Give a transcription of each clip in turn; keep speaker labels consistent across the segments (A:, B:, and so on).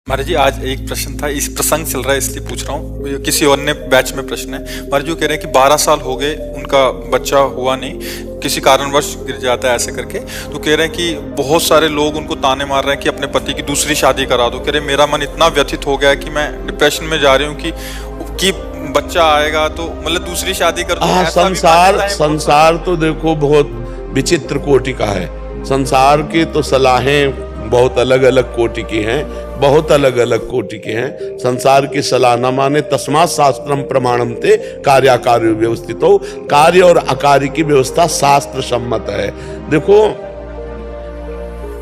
A: महाराज जी, आज एक प्रश्न था, इस प्रसंग चल रहा है इसलिए पूछ रहा हूँ। किसी और ने बैच में प्रश्न है। महाराज जी कह रहे हैं कि 12 साल हो गए, उनका बच्चा हुआ नहीं, किसी कारणवश गिर जाता है ऐसे करके। तो कह रहे हैं कि बहुत सारे लोग उनको ताने मार रहे हैं कि अपने पति की दूसरी शादी करा दो। कह रहे मेरा मन इतना व्यथित हो गया है कि मैं डिप्रेशन में जा रही हूँ कि बच्चा आएगा तो मतलब दूसरी शादी कर दूं।
B: संसार तो देखो बहुत विचित्र कोटि का है। संसार की तो सलाहें बहुत अलग अलग कोटि की हैं, बहुत अलग अलग कोटि के हैं। संसार की सलाह न माने तस्मात् शास्त्रम प्रमाणम ते कार्याकार्य व्यवस्थितो। कार्य और अकार्य की व्यवस्था शास्त्र सम्मत है। देखो,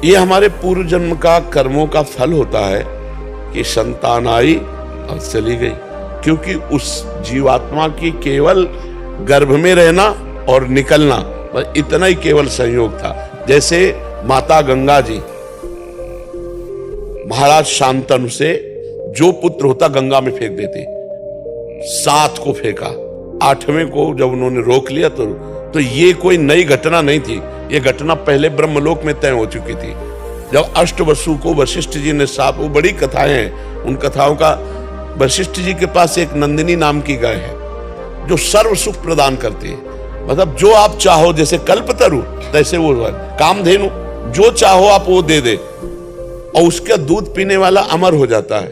B: ये हमारे पूर्व जन्म का कर्मों का फल होता है कि संतान आई और चली गई, क्योंकि उस जीवात्मा की केवल गर्भ में रहना और निकलना, बस इतना ही केवल संयोग था। जैसे माता गंगा जी महाराज शांतनु से जो पुत्र होता गंगा में फेंक देते, 7 को फेंका, 8वें को जब उन्होंने रोक लिया तो ये कोई नई घटना नहीं थी। ये घटना पहले ब्रह्मलोक में तय हो चुकी थी। जब अष्टवसु को वशिष्ठ जी ने साफ, वो बड़ी कथाएं हैं, उन कथाओं का, वशिष्ठ जी के पास एक नंदिनी नाम की गाय है जो सर्व सुख प्रदान करती है। मतलब जो आप चाहो, जैसे कल्पतरु तैसे वो कामधेनु, जो चाहो आप वो दे दे और उसका दूध पीने वाला अमर हो जाता है।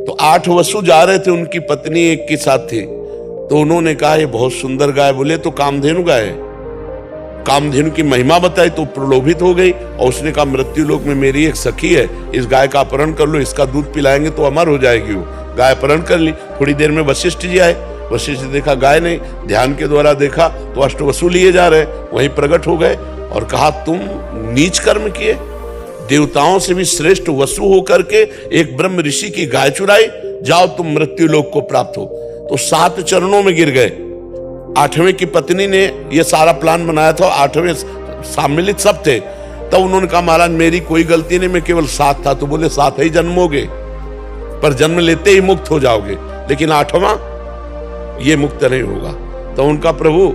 B: तो 8 वसु जा रहे थे, उनकी पत्नी एक के साथ थी, तो उन्होंने कहा ये बहुत सुंदर गाय, बोले तो कामधेनु गाय है। कामधेनु की महिमा बताई तो प्रलोभित हो गई और उसने कहा मृत्यु लोक में मेरी एक सखी है, इस गाय का अपहरण कर लो, इसका दूध पिलाएंगे तो अमर हो जाएगी। वो गाय अपहरण कर ली। थोड़ी देर में वशिष्ठ जी आए, वशिष्ठ जी देखा गाय नहीं, ध्यान के द्वारा देखा तो अष्टवसु लिए जा रहे, वहीं प्रकट हो गए और कहा तुम नीच कर्म किए, देवताओं से भी श्रेष्ठ वसु होकर के एक ब्रह्म ऋषि की गाय चुराई, जाओ तुम मृत्यु लोक को प्राप्त हो। तो 7 चरणों में गिर गए। 8वें की पत्नी ने ये सारा प्लान बनाया था, 8वें सम्मिलित सब थे। तब उन्होंने कहा महाराज मेरी कोई गलती नहीं, मैं केवल 7 था। तो बोले 7 ही जन्मोगे, पर जन्म लेते ही मुक्त हो जाओगे, लेकिन 8वां ये मुक्त नहीं होगा। तो उनका प्रभु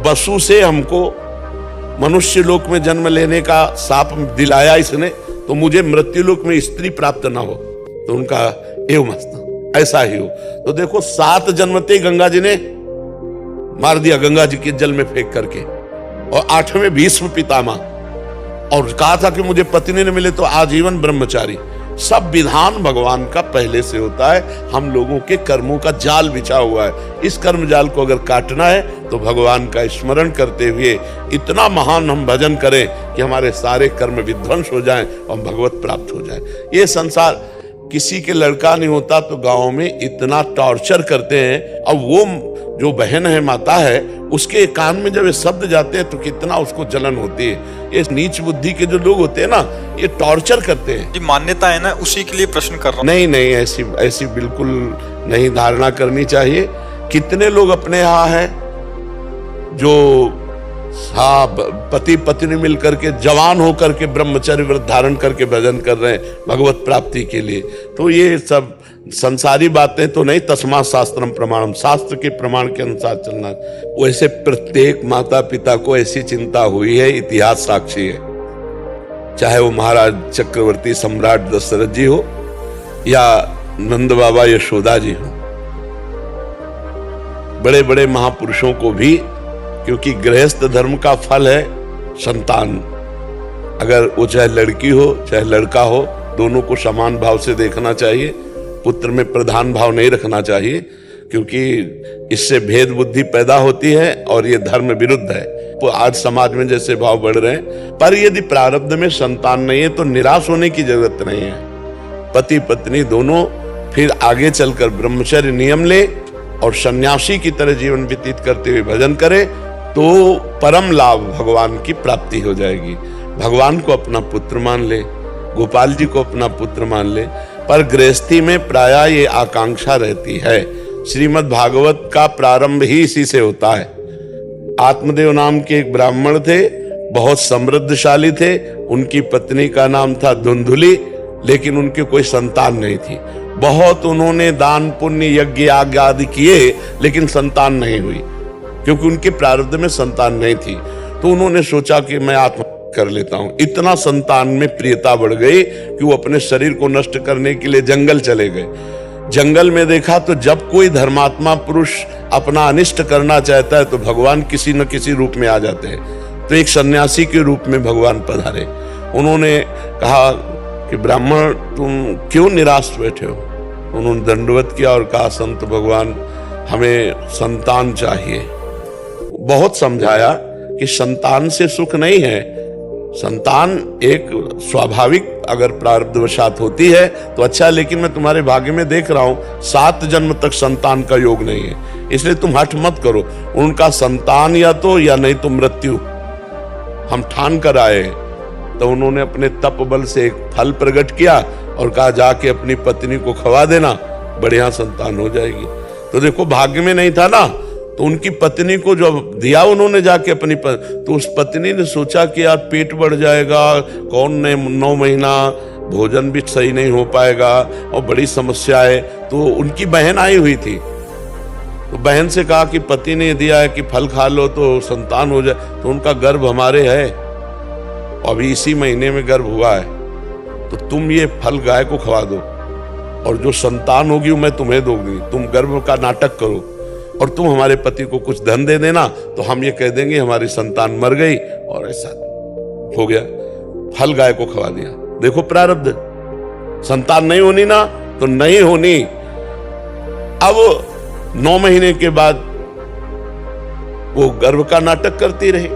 B: वसु से हमको मनुष्य लोक में जन्म लेने का शाप दिलाया इसने, तो मुझे मृत्यु लोक में स्त्री प्राप्त ना हो। तो उनका एवं मस्त ऐसा ही हो। तो देखो 7 जन्मते ही गंगा जी ने मार दिया, गंगा जी के जल में फेंक करके। और 8वें भीष्म पितामह, और कहा था कि मुझे पत्नी ने मिले तो आजीवन ब्रह्मचारी। सब विधान भगवान का पहले से होता है। हम लोगों के कर्मों का जाल बिछा हुआ है। इस कर्म जाल को अगर काटना है तो भगवान का स्मरण करते हुए इतना महान हम भजन करें कि हमारे सारे कर्म विध्वंस हो जाएं और भगवत प्राप्त हो जाए। ये संसार, किसी के लड़का नहीं होता तो गाँव में इतना टॉर्चर करते हैं। अब वो जो बहन है, माता है, उसके कान में जब ये शब्द जाते हैं तो कितना उसको जलन होती है। ये नीच बुद्धि के जो लोग होते हैं ना, ये टॉर्चर करते हैं।
A: जी मान्यता है ना, उसी के लिए प्रश्न कर रहा हूँ।
B: नहीं, ऐसी बिल्कुल नहीं धारणा करनी चाहिए। कितने लोग अपने यहाँ हैं जो पति पत्नी मिलकर के जवान होकर के ब्रह्मचर्य व्रत धारण करके भजन कर रहे हैं भगवत प्राप्ति के लिए। तो ये सब संसारी बातें तो नहीं, तस्मात् शास्त्रम प्रमाणम, शास्त्र के प्रमाण के अनुसार चलना। वैसे प्रत्येक माता पिता को ऐसी चिंता हुई है, इतिहास साक्षी है। चाहे वो महाराज चक्रवर्ती सम्राट दशरथ जी हो या नंद बाबा यशोदा जी हो, बड़े बड़े महापुरुषों को भी, क्योंकि गृहस्थ धर्म का फल है संतान। अगर वो चाहे लड़की हो चाहे लड़का हो, दोनों को समान भाव से देखना चाहिए। पुत्र में प्रधान भाव नहीं रखना चाहिए, क्योंकि इससे भेद बुद्धि पैदा होती है और ये धर्म विरुद्ध है। तो आज समाज में जैसे भाव बढ़ रहे हैं, पर यदि प्रारब्ध में संतान नहीं है तो निराश होने की जरूरत नहीं है। पति पत्नी दोनों फिर आगे चलकर ब्रह्मचर्य नियम ले और सन्यासी की तरह जीवन व्यतीत करते हुए भजन करे तो परम लाभ भगवान की प्राप्ति हो जाएगी। भगवान को अपना पुत्र मान ले, गोपाल जी को अपना पुत्र मान ले। पर गृहस्थी में प्रायः ये आकांक्षा रहती है। श्रीमद् भागवत का प्रारंभ ही इसी से होता है। आत्मदेव नाम के एक ब्राह्मण थे, बहुत समृद्धशाली थे। उनकी पत्नी का नाम था धुंधुली, लेकिन उनके कोई संतान नहीं थी। बहुत उन्होंने दान पुण्य यज्ञ आदि किए, लेकिन संतान नहीं हुई, क्योंकि उनके प्रारब्ध में संतान नहीं थी। तो उन्होंने सोचा कि मैं कर लेता हूं। इतना संतान में प्रियता बढ़ गई कि वो अपने शरीर को नष्ट करने के लिए जंगल चले गए। जंगल में देखा तो जब कोई धर्मात्मा पुरुष अपना अनिष्ट करना चाहता है तो भगवान किसी न किसी रूप में आ जाते हैं। तो एक सन्यासी के रूप में भगवान पधारे। उन्होंने कहा कि ब्राह्मण तुम क्यों निराश बैठे हो? उन्होंने दंडवत किया और कहा संत भगवान हमें संतान चाहिए। बहुत समझाया कि संतान से सुख नहीं है, संतान एक स्वाभाविक अगर प्रारब्धवशात होती है तो अच्छा, लेकिन मैं तुम्हारे भाग्य में देख रहा हूं 7 जन्म तक संतान का योग नहीं है, इसलिए तुम हठ मत करो। उनका संतान या तो या नहीं तो मृत्यु हम ठान कर आए। तो उन्होंने अपने तप बल से एक फल प्रकट किया और कहा जाके अपनी पत्नी को खवा देना, बढ़िया संतान हो जाएगी। तो देखो भाग्य में नहीं था ना, तो उनकी पत्नी को जब दिया उन्होंने जाके अपनी तो उस पत्नी ने सोचा कि यार पेट बढ़ जाएगा, कौन ने 9 महीना भोजन भी सही नहीं हो पाएगा और बड़ी समस्या है। तो उनकी बहन आई हुई थी, तो बहन से कहा कि पति ने दिया है कि फल खा लो तो संतान हो जाए। तो उनका गर्भ हमारे है, अभी इसी महीने में गर्भ हुआ है, तो तुम ये फल गाय को खवा दो और जो संतान होगी वो मैं तुम्हें दूंगी। तुम गर्भ का नाटक करो और तुम हमारे पति को कुछ धन दे देना, तो हम ये कह देंगे हमारी संतान मर गई और ऐसा हो गया। फल गाय को खवा दिया। देखो प्रारब्ध, संतान नहीं होनी ना तो नहीं होनी। अब 9 महीने के बाद वो गर्भ का नाटक करती रही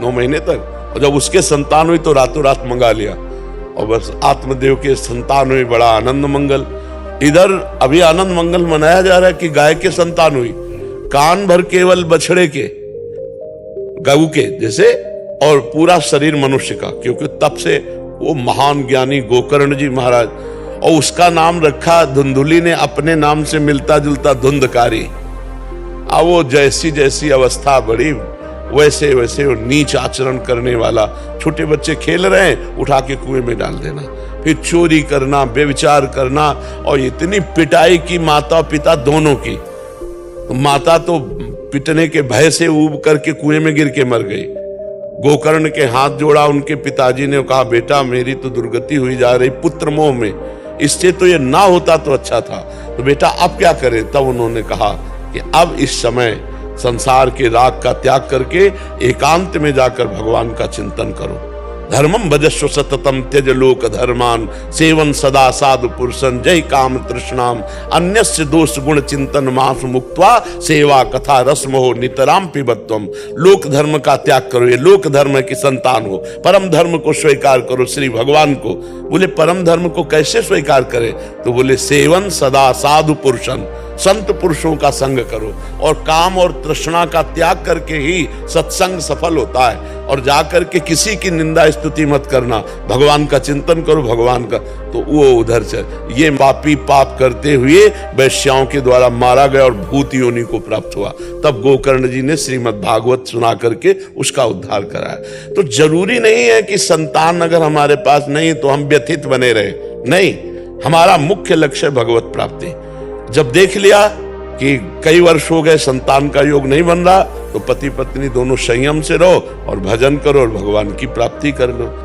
B: 9 महीने तक, और जब उसके संतान हुई तो रातों रात मंगा लिया और बस आत्मदेव के संतान हुई, बड़ा आनंद मंगल। इधर अभी आनंद मंगल मनाया जा रहा है कि गाय के संतान हुई, कान भर केवल बछड़े के, गऊ के जैसे, और पूरा शरीर मनुष्य का, क्योंकि तब से वो महान ज्ञानी गोकर्ण जी महाराज, और उसका नाम रखा धुंधुली ने अपने नाम से मिलता जुलता धुंधकारी। अब वो जैसी जैसी अवस्था बढ़ी वैसे वैसे वो नीच आचरण करने वाला, छोटे बच्चे खेल रहे हैं उठा के कुएं में डाल देना, फिर चोरी करना, व्यभिचार करना, और इतनी पिटाई की माता पिता दोनों की। तो माता तो पिटने के भय से ऊब करके कुएं में गिर के मर गई। गोकर्ण के हाथ जोड़ा उनके पिताजी ने, कहा बेटा मेरी तो दुर्गति हुई जा रही पुत्र मोह में, इससे तो ये ना होता तो अच्छा था, तो बेटा अब क्या करें? तब उन्होंने कहा कि अब इस समय संसार के राग का त्याग करके एकांत में जाकर भगवान का चिंतन करो। धर्मम भजस्व सततम त्यज लोक धर्मान, सेवन सदा साधु पुरुषन जय काम तृष्णाम, अन्यस्य दोष गुण चिंतन मास मुक्त्वा, सेवा कथा रसमो नितराम पिबत्वम। लोक धर्म का त्याग करो, ये लोक धर्म की संतान हो, परम धर्म को स्वीकार करो श्री भगवान को। बोले परम धर्म को कैसे स्वीकार करें? तो बोले सेवन सदा साधु पुरुषन, संत पुरुषों का संग करो, और काम और तृष्णा का त्याग करके ही सत्संग सफल होता है। और जाकर के किसी की निंदा स्तुति मत करना, भगवान का चिंतन करो, भगवान का। तो वो उधर से ये पापी पाप करते हुए वैश्याओं के द्वारा मारा गया और भूत योनि को प्राप्त हुआ। तब गोकर्ण जी ने श्रीमद् भागवत सुना करके उसका उद्धार कराया। तो जरूरी नहीं है कि संतान अगर हमारे पास नहीं तो हम व्यथित बने रहे, नहीं, हमारा मुख्य लक्ष्य भगवत प्राप्ति। जब देख लिया कि कई वर्ष हो गए संतान का योग नहीं बन रहा, तो पति पत्नी दोनों संयम से रहो और भजन करो और भगवान की प्राप्ति कर लो।